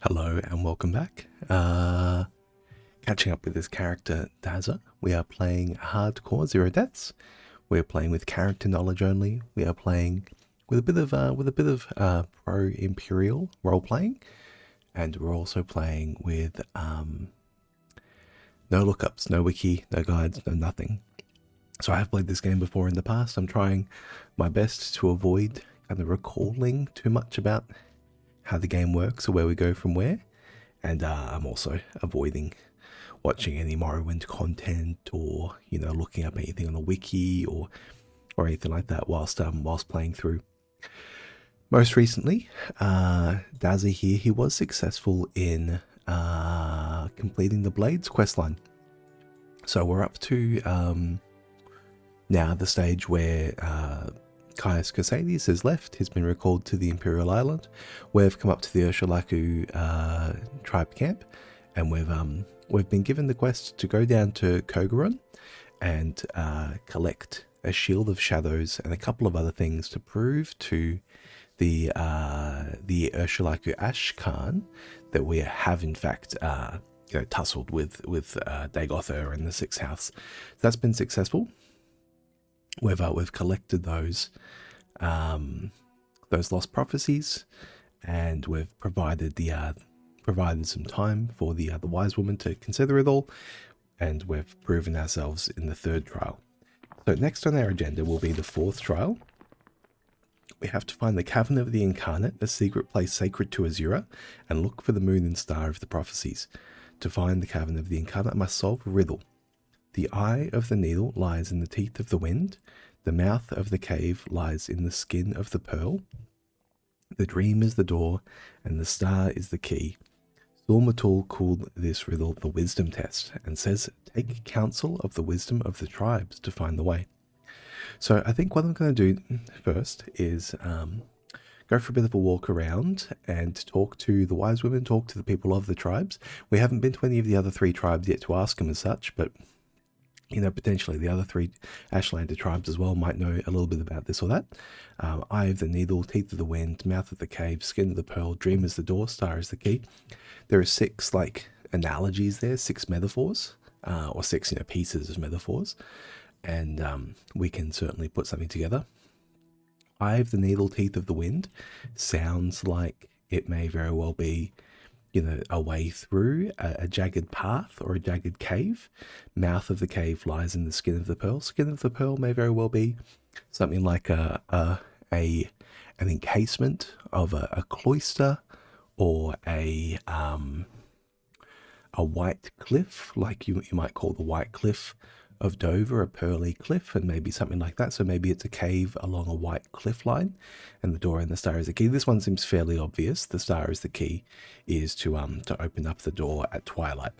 Hello and welcome back. Catching up with this character Dazza. We are playing hardcore 0 deaths. We're playing with character knowledge only. We are playing with a bit of pro imperial role playing, and we're also playing with no lookups, no wiki, no guides, no nothing. So I have played this game before in the past. I'm trying my best to avoid kind of recalling too much about how the game works or where we go from where. And I'm also avoiding watching any Morrowind content or, looking up anything on the wiki or anything like that whilst playing through. Most recently, Dazza here, he was successful in completing the Blades questline. So we're up to now the stage where Caius Cosades has left. He's been recalled to the Imperial Island. We've come up to the Ursulaku tribe camp, and we've been given the quest to go down to Kogarun and collect a shield of shadows and a couple of other things to prove to the Ursulaku Ashkan that we have in fact tussled with Dagotha and the Sixth House. So that's been successful. We've collected those lost prophecies, and we've provided some time for the wise woman to consider it all, and we've proven ourselves in the third trial. So next on our agenda will be the fourth trial. We have to find the Cavern of the Incarnate, a secret place sacred to Azura, and look for the moon and star of the prophecies. To find the Cavern of the Incarnate, I must solve a riddle. The eye of the needle lies in the teeth of the wind. The mouth of the cave lies in the skin of the pearl. The dream is the door, and the star is the key. Thormatul called this riddle the wisdom test, and says, take counsel of the wisdom of the tribes to find the way. So I think what I'm going to do first is go for a bit of a walk around and talk to the wise women, talk to the people of the tribes. We haven't been to any of the other three tribes yet to ask them as such, but potentially the other three Ashlander tribes as well might know a little bit about this or that. Eye of the needle, teeth of the wind, mouth of the cave, skin of the pearl, dream is the door, star is the key. There are 6 analogies there, 6 metaphors, or 6 pieces of metaphors, and we can certainly put something together. Eye of the needle, teeth of the wind sounds like it may very well be a way through a jagged path or a jagged cave. Mouth of the cave lies in the skin of the pearl. Skin of the pearl may very well be something like an encasement of a cloister, or a white cliff, like you might call the White Cliff of Dover a pearly cliff, and maybe something like that. So maybe it's a cave along a white cliff line, and the door and the star is the key. This one seems fairly obvious. The star is the key is to open up the door at twilight.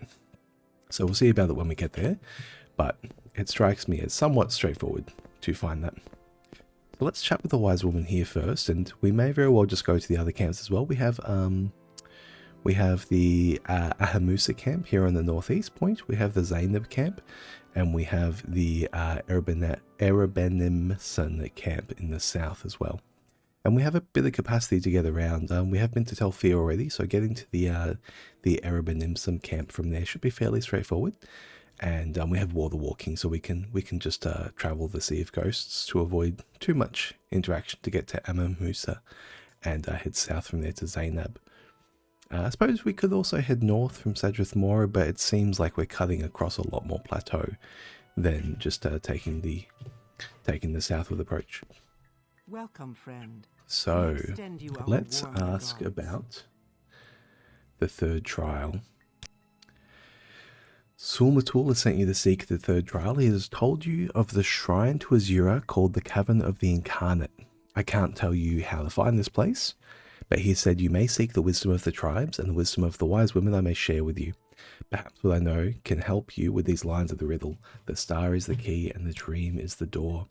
So we'll see about it when we get there, but it strikes me as somewhat straightforward to find that. So let's chat with the wise woman here first, and we may very well just go to the other camps as well. We have the Ahamusa camp here on the northeast point. We have the Zainab camp, and we have the Erebenimson camp in the south as well. And we have a bit of capacity to get around. We have been to Telfia already, so getting to the Erebenimson camp from there should be fairly straightforward. And we have water walking, so we can just travel the Sea of Ghosts to avoid too much interaction to get to Amamusa, and head south from there to Zainab. I suppose we could also head north from Sadrith Mora, but it seems like we're cutting across a lot more plateau than just taking the southward approach. Welcome, friend. So let's ask about the third trial. Thormatul has sent you to seek the third trial. He has told you of the shrine to Azura called the Cavern of the Incarnate. I can't tell you how to find this place, but he said you may seek the wisdom of the tribes, and the wisdom of the wise women I may share with you. Perhaps what I know can help you with these lines of the riddle. The star is the key, and the dream is the door.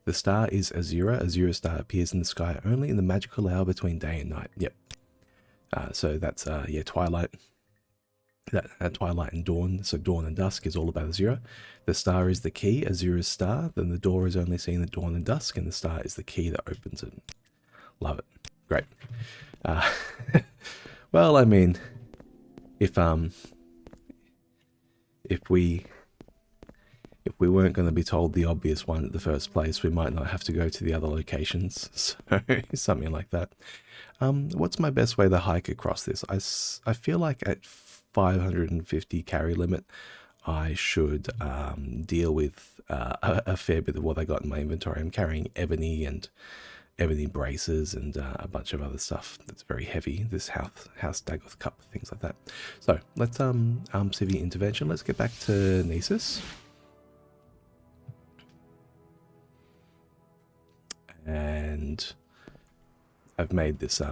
The star is Azura. Azura's star appears in the sky only in the magical hour between day and night. Yep. So that's, twilight. That twilight and dawn, so dawn and dusk is all about Azura. The star is the key, Azura's star. Then the door is only seen at dawn and dusk, and the star is the key that opens it. Love it. Great. Well, I mean, if we weren't going to be told the obvious one at the first place, we might not have to go to the other locations. So something like that. What's my best way to hike across this? I feel like at 550 carry limit, I should deal with a fair bit of what I got in my inventory. I'm carrying ebony and ebony braces and a bunch of other stuff that's very heavy. This house Dagoth cup, things like that. So let's see the intervention. Let's get back to Nisus. And I've made this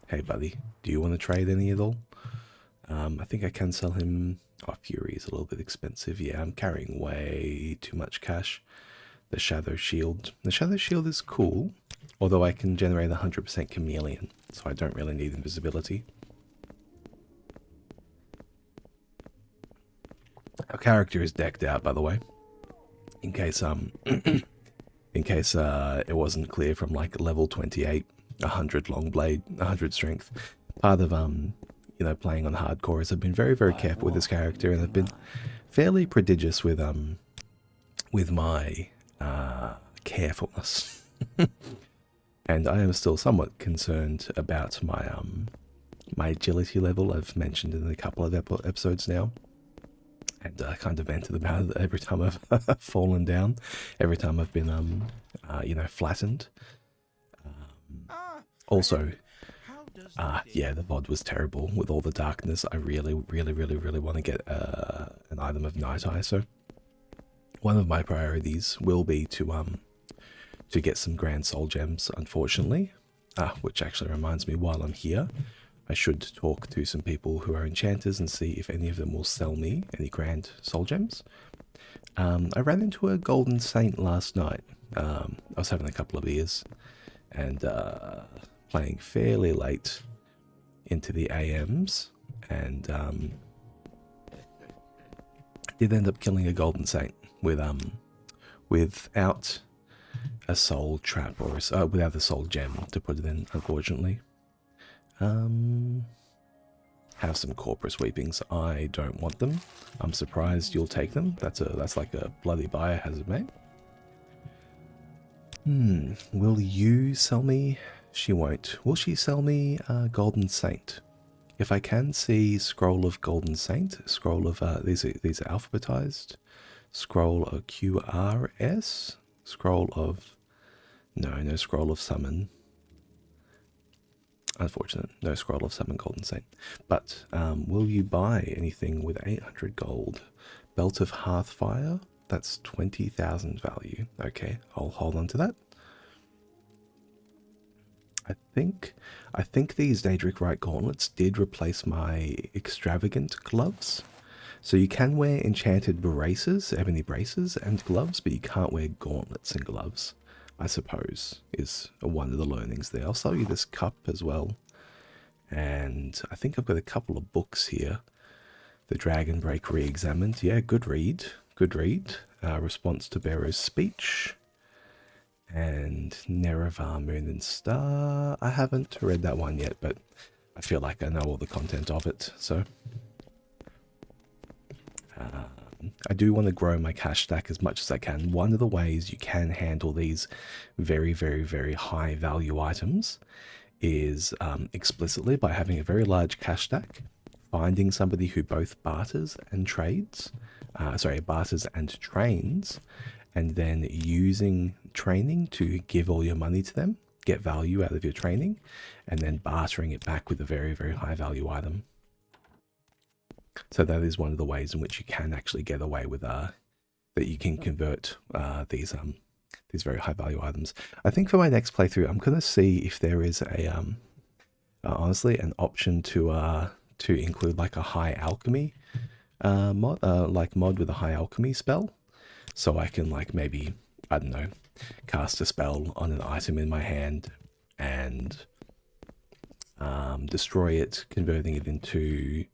hey buddy, do you want to trade any at all? I think I can sell him. Oh, Fury is a little bit expensive. Yeah, I'm carrying way too much cash. The Shadow Shield. The Shadow Shield is cool, although I can generate 100% chameleon, so I don't really need invisibility. Our character is decked out, by the way, in case it wasn't clear from like level 28, 100 long blade, 100 strength. Part of you know, playing on hardcore is I've been very, very careful with this character, and I've been fairly prodigious with my carefulness. And I am still somewhat concerned about my agility level. I've mentioned in a couple of episodes now, and I kind of vented about it every time I've fallen down, every time I've been you know, flattened. Also, yeah, the VOD was terrible with all the darkness. I really want to get an item of Night Eye, so one of my priorities will be to get some Grand Soul Gems, unfortunately. Which actually reminds me, while I'm here, I should talk to some people who are enchanters and see if any of them will sell me any Grand Soul Gems. I ran into a Golden Saint last night. I was having a couple of beers and playing fairly late into the AMs, and did end up killing a Golden Saint with without a soul trap or without a soul gem to put it in, unfortunately. Have some corpus sweepings. I don't want them. I'm surprised you'll take them. That's like a bloody biohazard, mate. Will you sell me? She won't. Will she sell me Golden Saint? If I can see Scroll of Golden Saint, Scroll of these are alphabetized. Scroll of QRS, Scroll of no Scroll of Summon. Unfortunate, no Scroll of Summon Golden Saint. But will you buy anything with 800 gold? Belt of Hearthfire, that's 20,000 value. Okay, I'll hold on to that. I think these Daedric Rite gauntlets did replace my extravagant gloves. So you can wear enchanted braces, ebony braces and gloves, but you can't wear gauntlets and gloves, I suppose, is one of the learnings there. I'll sell you this cup as well. And I think I've got a couple of books here. The Dragon Break Re-Examined. Yeah, good read. Good read. Response to Bero's speech. And Nerevar, Moon and Star. I haven't read that one yet, but I feel like I know all the content of it, so... I do want to grow my cash stack as much as I can. One of the ways you can handle these very high value items is explicitly by having a very large cash stack, finding somebody who both barters and trades, barters and trains, and then using training to give all your money to them, get value out of your training, and then bartering it back with a very high value item. So that is one of the ways in which you can actually get away with that you can convert these very high value items. I think for my next playthrough, I'm gonna see if there is a honestly an option to include like a high alchemy mod, mod with a high alchemy spell, so I can like maybe, I don't know, cast a spell on an item in my hand and destroy it, converting it into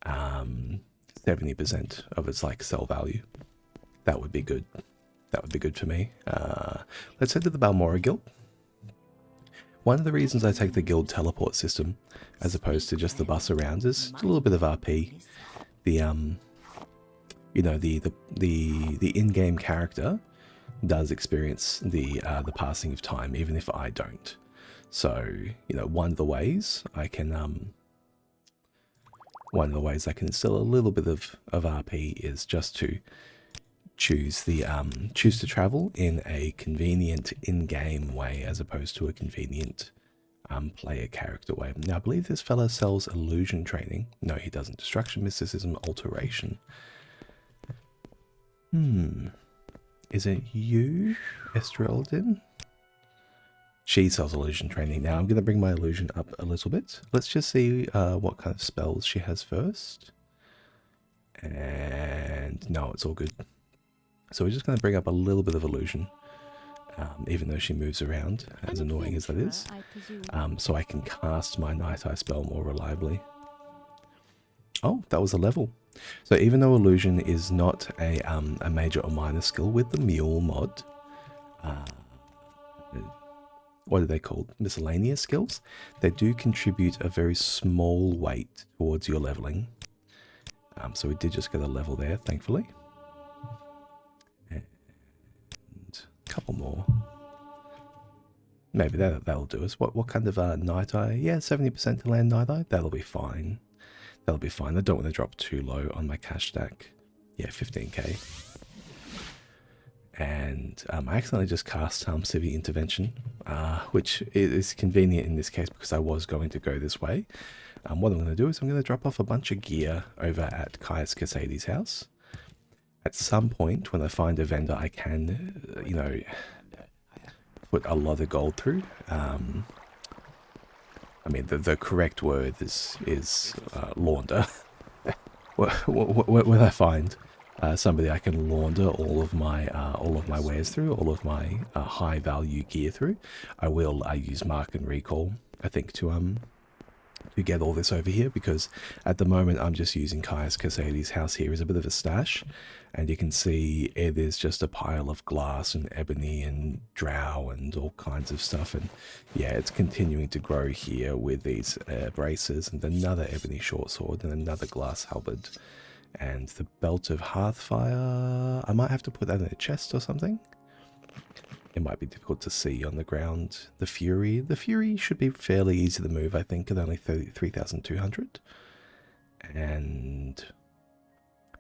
70% of its like sell value. That would be good. That would be good for me. Let's head to the Balmora Guild. One of the reasons I take the guild teleport system as opposed to just the bus around is a little bit of RP. The you know, the in-game character does experience the passing of time, even if I don't. So, you know, one of the ways I can instill a little bit of RP is just to choose to travel in a convenient in-game way as opposed to a convenient player character way. Now, I believe this fella sells illusion training. No, he doesn't. Destruction, mysticism, alteration. Is it you, Estrelden? She sells illusion training. Now, I'm going to bring my illusion up a little bit. Let's just see what kind of spells she has first. And no, it's all good. So we're just going to bring up a little bit of illusion, even though she moves around, as annoying as that is, so I can cast my Night Eye spell more reliably. Oh, that was a level. So even though illusion is not a major or minor skill with the mule mod, what are they called? Miscellaneous skills? They do contribute a very small weight towards your leveling. So we did just get a level there, thankfully. And a couple more. Maybe that'll do us. What kind of Night Eye? Yeah, 70% to land Night Eye. That'll be fine. That'll be fine. I don't want to drop too low on my cash stack. Yeah, 15k. And I accidentally just cast Civi Intervention, which is convenient in this case because I was going to go this way. What I'm going to do is I'm going to drop off a bunch of gear over at Caius Casade's house. At some point, when I find a vendor I can, you know, put a lot of gold through. I mean, the correct word is launder. When I find somebody I can launder all of my wares through, all of my high value gear through, I will use mark and recall, I think, to get all this over here, because at the moment I'm just using Caius Casade's house here as a bit of a stash, and you can see it is just a pile of glass and ebony and drow and all kinds of stuff, and yeah, it's continuing to grow here with these braces and another ebony short sword and another glass halberd and the belt of hearthfire. I might have to put that in a chest or something. It might be difficult to see on the ground. The Fury should be fairly easy to move, I think, at only 3,200. And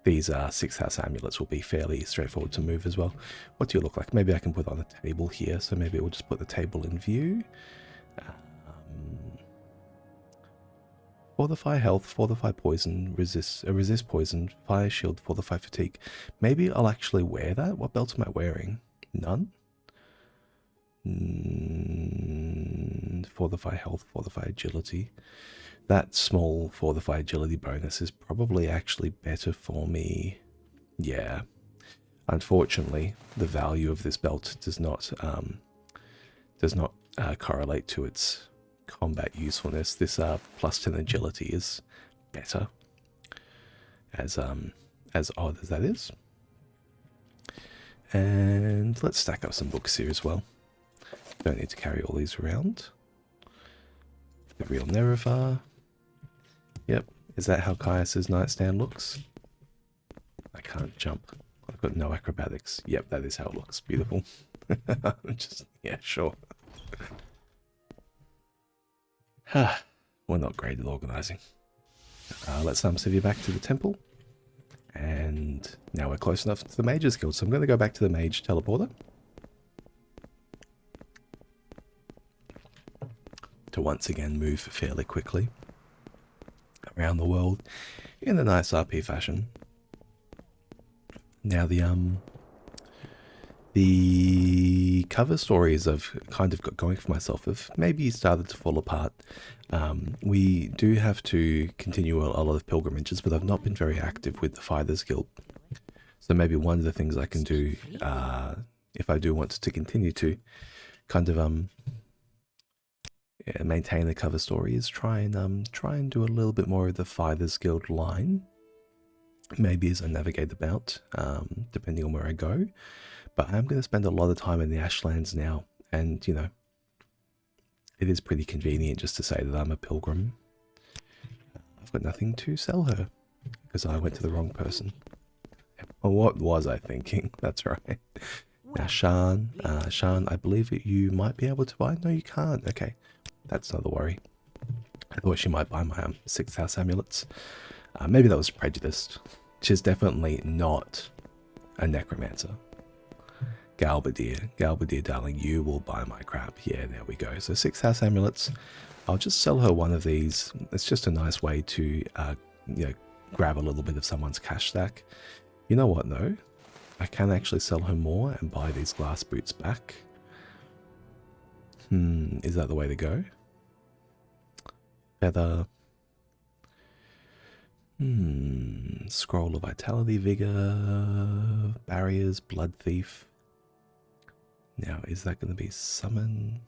these 6th house amulets will be fairly straightforward to move as well. What do you look like? Maybe I can put on a table here, so maybe we'll just put the table in view. Fortify health, fortify poison, resist poison, fire shield, fortify fatigue. Maybe I'll actually wear that. What belt am I wearing? None? Fortify health, fortify agility. That small fortify agility bonus is probably actually better for me. Yeah. Unfortunately, the value of this belt does not correlate to its combat usefulness. This plus 10 agility is better, as odd as that is. And let's stack up some books here as well. Don't need to carry all these around. The real Nerevar. Yep. Is that how Caius's nightstand looks? I can't jump. I've got no acrobatics. Yep, that is how it looks. Beautiful. Just, yeah, sure. We're not great at organising. Let's send you back to the temple. And now we're close enough to the Mage's Guild, so I'm going to go back to the Mage Teleporter to once again move fairly quickly around the world in a nice RP fashion. Now the cover stories I've kind of got going for myself have maybe started to fall apart. We do have to continue a lot of pilgrimages, but I've not been very active with the Fighters Guild. So maybe one of the things I can do, if I do want to continue to kind of maintain the cover story, is try and do a little bit more of the Fighters Guild line. Maybe as I navigate about, depending on where I go. But I'm going to spend a lot of time in the Ashlands now, and you know, it is pretty convenient just to say that I'm a pilgrim. I've got nothing to sell her because I went to the wrong person. Well, what was I thinking? That's right. Now, Shan, I believe that you might be able to buy. No, you can't. Okay, that's not the worry. I thought she might buy my 6th house amulets. Maybe that was prejudiced. She's definitely not a necromancer. Galbadir, darling, you will buy my crap. Yeah, there we go. So 6th house amulets. I'll just sell her one of these. It's just a nice way to, you know, grab a little bit of someone's cash stack. You know what though? I can actually sell her more and buy these glass boots back. Is that the way to go? Feather. Scroll of Vitality, Vigor, Barriers, Blood Thief. Now, is that going to be Summon?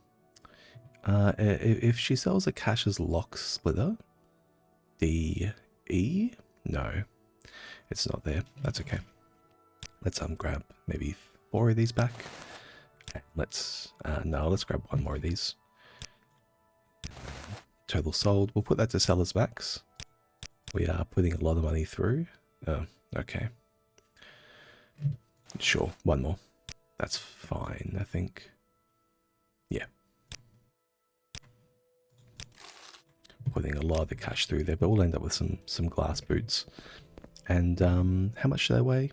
If she sells a Cash's Lock Splitter, D-E? No, it's not there. That's okay. Let's grab maybe 4 of these back. Let's grab 1 more of these. Total sold. We'll put that to seller's max. We are putting a lot of money through. Oh, okay. Sure, 1 more. That's fine, I think. Yeah. Putting a lot of the cash through there, but we'll end up with some glass boots. And how much do they weigh?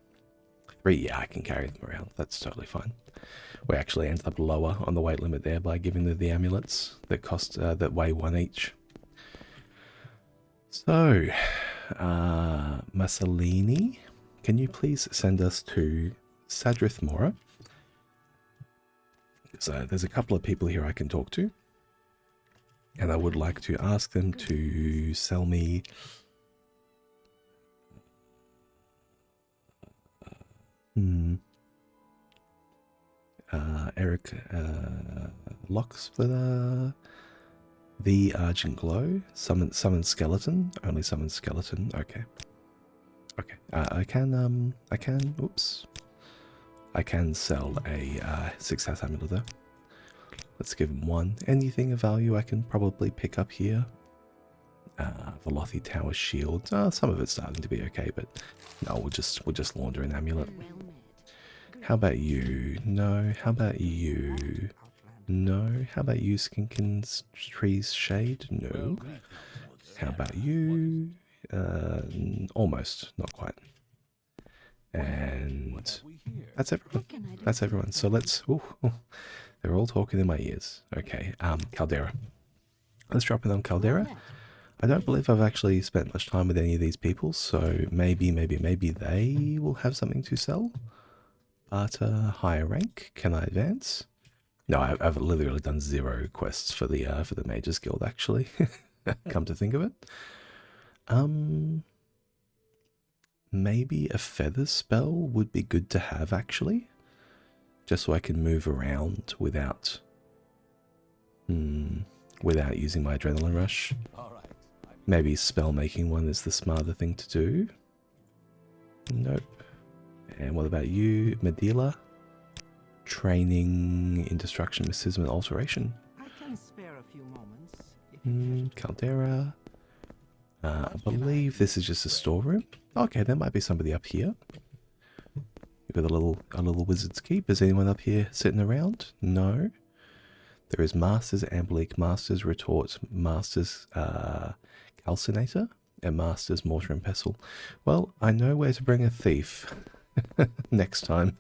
3, yeah, I can carry them around. That's totally fine. We actually ended up lower on the weight limit there by giving them the amulets that cost that weigh 1 each. So, Mussolini, can you please send us to Sadrith Mora? So there's a couple of people here I can talk to, and I would like to ask them to sell me Eric Lock Splitter, the Argent Glow, summon skeleton, only summon skeleton. Okay, I can sell a 6 house amulet though. Let's give him 1. Anything of value I can probably pick up here. Velothi Tower Shield. Some of it's starting to be okay, but no, we'll just launder an amulet. How about you? No. How about you? No. How about you, Skinkin's Trees Shade? No. How about you? Almost, not quite. And that's everyone. That's everyone. So let's. Ooh, they're all talking in my ears. Okay. Caldera. Let's drop it on Caldera. I don't believe I've actually spent much time with any of these people, so maybe they will have something to sell. But higher rank. Can I advance? No, I've literally done 0 quests for the Mages Guild actually. Come to think of it. Maybe a feather spell would be good to have actually, just so I can move around without using my adrenaline rush. Maybe spell making one is the smarter thing to do. Nope. And what about you, Medela? Training in destruction, mysticism, and alteration. I can spare a few moments. Caldera. I believe this is just a storeroom. Okay, there might be somebody up here. We've got a little wizard's keep. Is anyone up here sitting around? No. There is Masters Ambleek, Masters Retort, Masters Calcinator, and Masters Mortar and Pestle. Well, I know where to bring a thief next time.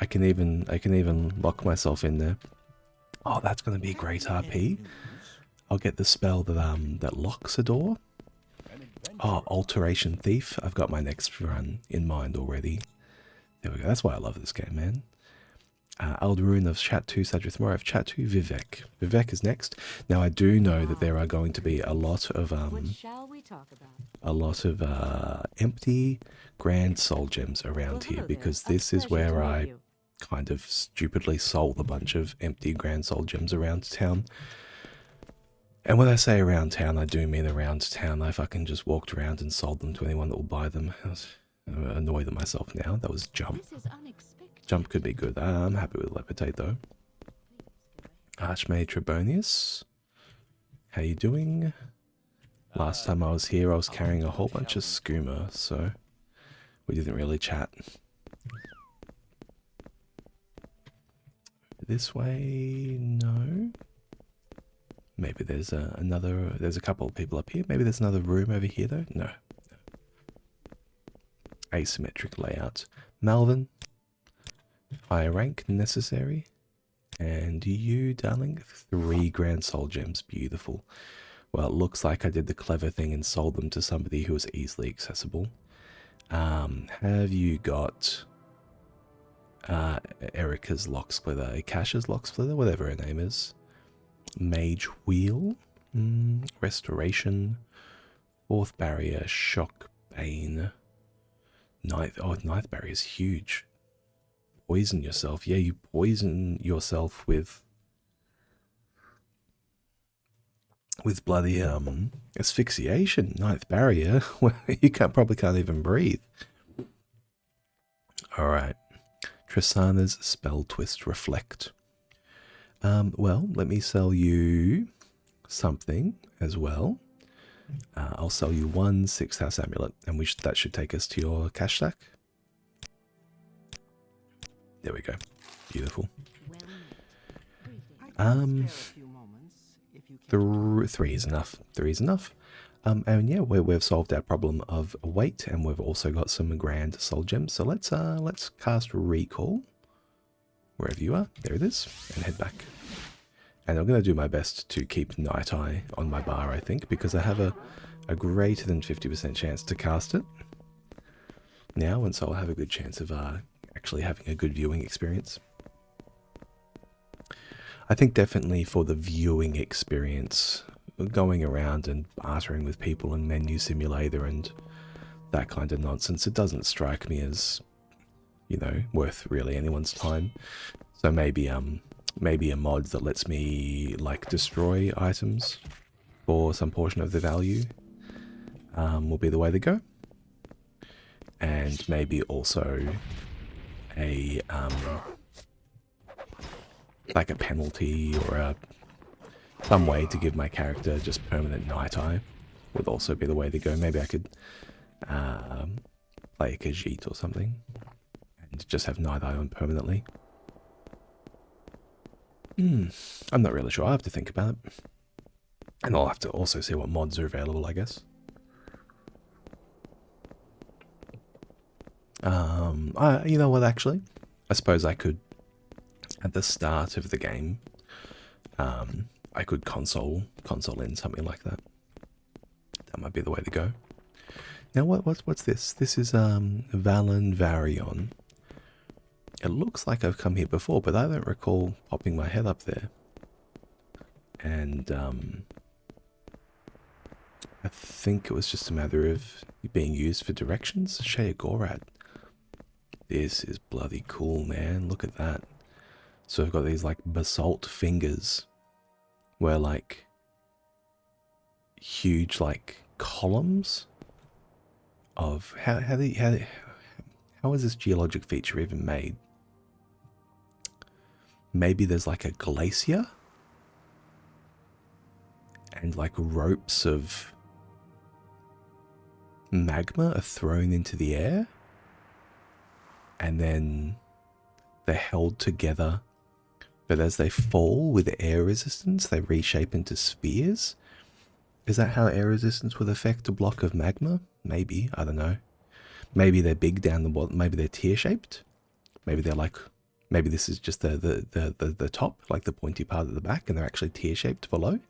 I can even lock myself in there. Oh, that's going to be great RP. I'll get the spell that locks a door. Oh, Alteration Thief. I've got my next run in mind already. There we go. That's why I love this game, man. Aldaroon of Chat 2, Sadrith Mora of Chat 2, Vivek. Vivek is next. Now, I do know that there are going to be a lot of empty Grand Soul Gems around here, because this is where I kind of stupidly sold a bunch of empty Grand Soul Gems around town. And when I say around town, I do mean around town. I fucking just walked around and sold them to anyone that will buy them. I was annoyed at myself now. That was Jump. Jump could be good. I'm happy with Levitate though. Archmage Trebonius, how you doing? Last time I was here, I was carrying a whole bunch of skooma, so we didn't really chat. This way, no. Maybe there's there's a couple of people up here. Maybe there's another room over here though. No. Asymmetric layout. Malvin, higher rank necessary. And you, darling, 3 grand soul gems. Beautiful. Well, it looks like I did the clever thing and sold them to somebody who was easily accessible. Have you got Erica's lock splitter, Akasha's lock splitter, whatever her name is? Mage wheel, restoration, 4th barrier, shock bane, 9th barrier is huge. Poison yourself. Yeah, you poison yourself with bloody asphyxiation. 9th barrier. Well, you probably can't even breathe. All right. Trisana's spell twist reflect. Well, let me sell you something as well. I'll sell you 1 6th house amulet, and that should take us to your cash stack. There we go. Beautiful. 3 is enough. 3 is enough. And yeah, we've solved our problem of weight, and we've also got some grand soul gems. So let's cast recall wherever you are. There it is, and head back. And I'm going to do my best to keep Night Eye on my bar, I think, because I have a greater than 50% chance to cast it now, and so I'll have a good chance of actually having a good viewing experience. I think definitely for the viewing experience, going around and bartering with people in Menu Simulator and that kind of nonsense, it doesn't strike me as, you know, worth really anyone's time. So maybe a mod that lets me like destroy items for some portion of the value will be the way to go. And maybe also a like a penalty or some way to give my character just permanent Night Eye would also be the way to go. Maybe I could play a Khajiit or something and just have Night Eye on permanently. I'm not really sure. I have to think about it. And I'll have to also see what mods are available, I guess. You know what, actually? I suppose I could, at the start of the game, I could console in something like that. That might be the way to go. Now, what's this? This is Valan Varion. It looks like I've come here before, but I don't recall popping my head up there. And I think it was just a matter of being used for directions. Shea Gorad. This is bloody cool, man. Look at that. So I've got these like basalt fingers where like huge like columns of how is this geologic feature even made? Maybe there's like a glacier and like ropes of magma are thrown into the air and then they're held together, but as they fall with air resistance they reshape into spheres. Is that how air resistance would affect a block of magma? Maybe, I don't know. Maybe they're big down the bottom, maybe they're tear-shaped. Maybe they're like, maybe this is just the top, like the pointy part at the back, and they're actually tear-shaped below.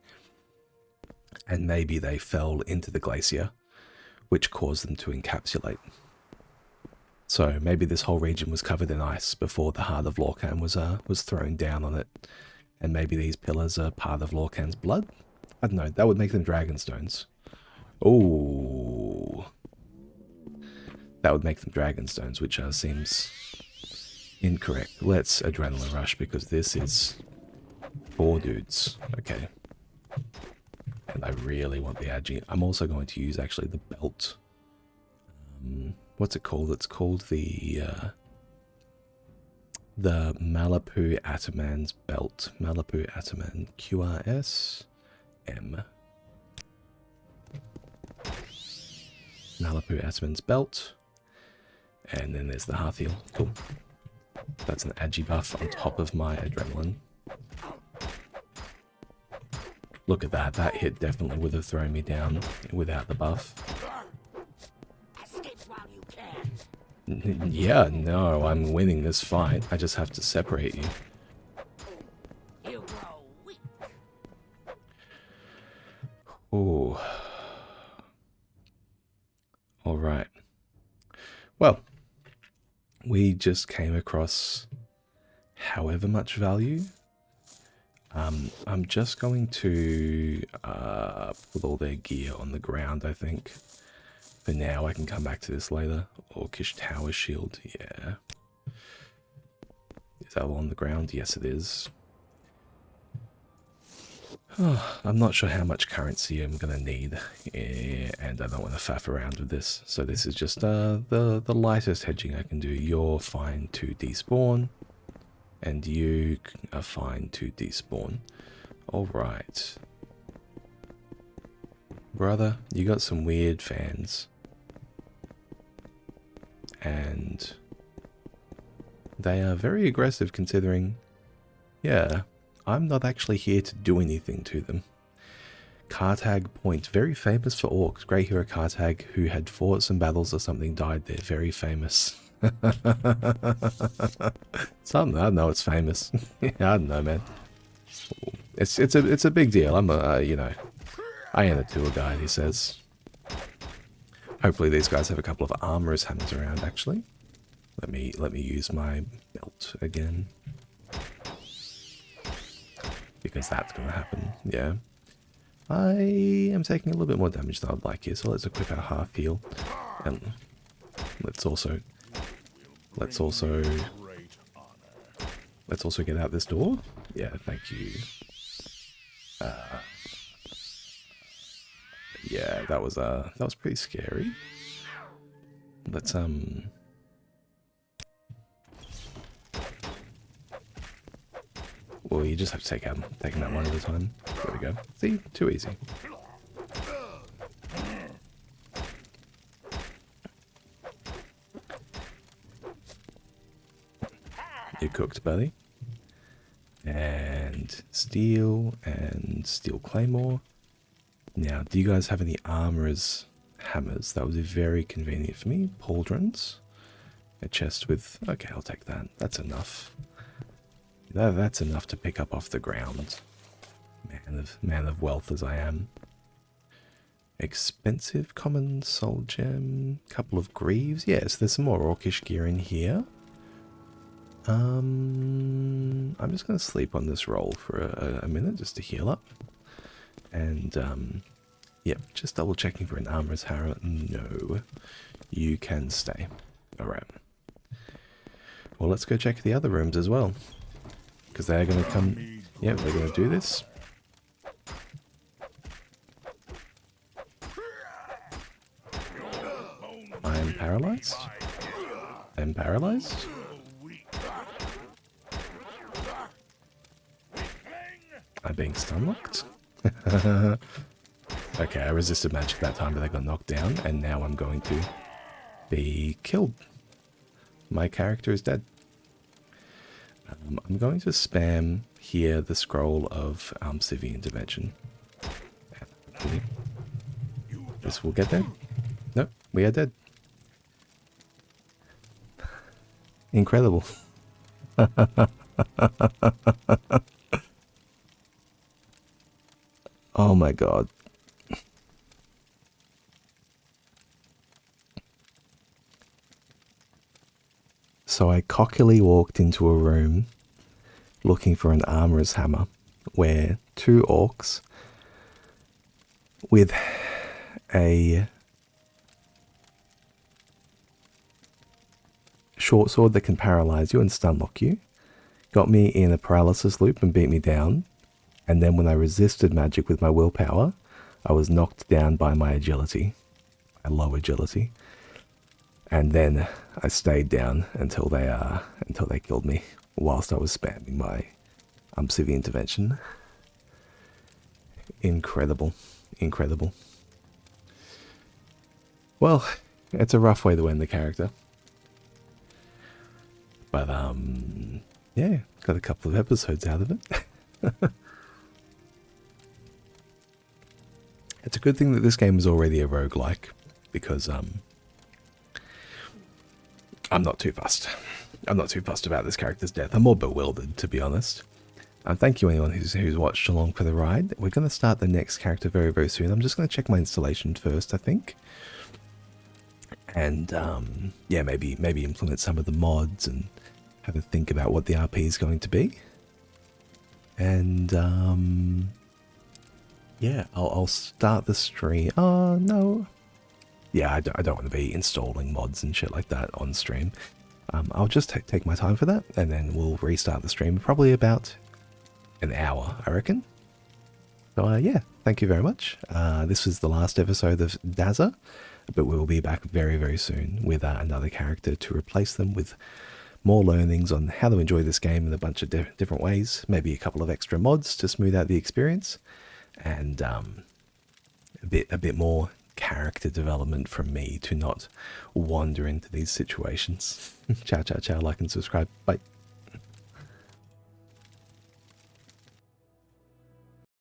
And maybe they fell into the glacier, which caused them to encapsulate. So maybe this whole region was covered in ice before the heart of Lorcan was thrown down on it. And maybe these pillars are part of Lorcan's blood? I don't know, that would make them dragonstones. Oh, that would make them dragonstones, which seems incorrect. Let's adrenaline rush because this is 4 dudes. Okay. And I really want the agi. I'm also going to use actually the belt. What's it called? It's called the the Malapu Ataman's belt. Malapu Ataman, QRS M. Malapu Ataman's belt. And then there's the Heartheel. Cool. That's an agi buff on top of my adrenaline. Look at that. That hit definitely would have thrown me down without the buff. Yeah, no, I'm winning this fight. I just have to separate you. Oh. Alright. Well, we just came across however much value. I'm just going to put all their gear on the ground, I think. For now, I can come back to this later. Orcish Tower Shield, yeah. Is that all on the ground? Yes, it is. Oh, I'm not sure how much currency I'm going to need, and I don't want to faff around with this. So this is just the lightest hedging I can do. You're fine to despawn, and you are fine to despawn. Alright. Brother, you got some weird fans. And they are very aggressive considering, yeah, I'm not actually here to do anything to them. Kartag Point, very famous for orcs. Grey hero Kartag, who had fought some battles or something, died there. Very famous. Something, I don't know, it's famous. I don't know, man. It's a big deal. I'm a, you know, I ain't a tour guide, he says. Hopefully these guys have a couple of armorers hammers around, actually. Let me use my belt again. Because that's going to happen, yeah. I am taking a little bit more damage than I'd like here, so let's equip our half heal. And let's also get out this door. Yeah, thank you. Yeah, that was pretty scary. Let's well, you just have to take them out one at a time. There we go. See, too easy. You cooked, buddy. And steel claymore. Now, do you guys have any armorers hammers? That would be very convenient for me. Pauldrons. A chest with... Okay, I'll take that. That's enough. That's enough to pick up off the ground. Man of wealth as I am. Expensive common soul gem. Couple of greaves. Yes, there's some more orcish gear in here. I'm just going to sleep on this roll for a minute just to heal up. And, yep, just double checking for an armorer's hammer. No, you can stay. Alright. Well, let's go check the other rooms as well. Because they're going to come... Yeah, we're going to do this. I'm paralyzed. I'm paralyzed. I'm being stun-locked. Okay, I resisted magic that time, but I got knocked down, and now I'm going to be killed. My character is dead. I'm going to spam here the scroll of Civic Intervention. This will get there. Nope, we are dead. Incredible. Oh my god. So I cockily walked into a room looking for an armorer's hammer where two orcs with a short sword that can paralyze you and stun lock you got me in a paralysis loop and beat me down. And then when I resisted magic with my willpower, I was knocked down by my agility, my low agility. And then I stayed down until they killed me whilst I was spamming my civvy intervention. Incredible. Incredible. Well, it's a rough way to end the character. But, yeah, got a couple of episodes out of it. It's a good thing that this game is already a roguelike, because, I'm not too fussed. I'm not too fussed about this character's death. I'm more bewildered, to be honest. Thank you anyone who's watched along for the ride. We're going to start the next character very, very soon. I'm just going to check my installation first, I think. And, yeah, maybe implement some of the mods and have a think about what the RP is going to be. And, yeah, I'll start the stream. Oh, no. Yeah, I don't want to be installing mods and shit like that on stream. I'll just take my time for that, and then we'll restart the stream probably about an hour, I reckon. So, yeah, thank you very much. This was the last episode of Dazza, but we will be back very, very soon with another character to replace them with more learnings on how to enjoy this game in a bunch of different ways, maybe a couple of extra mods to smooth out the experience, and a bit more character development from me to not wander into these situations. Ciao, ciao, ciao, like and subscribe. Bye.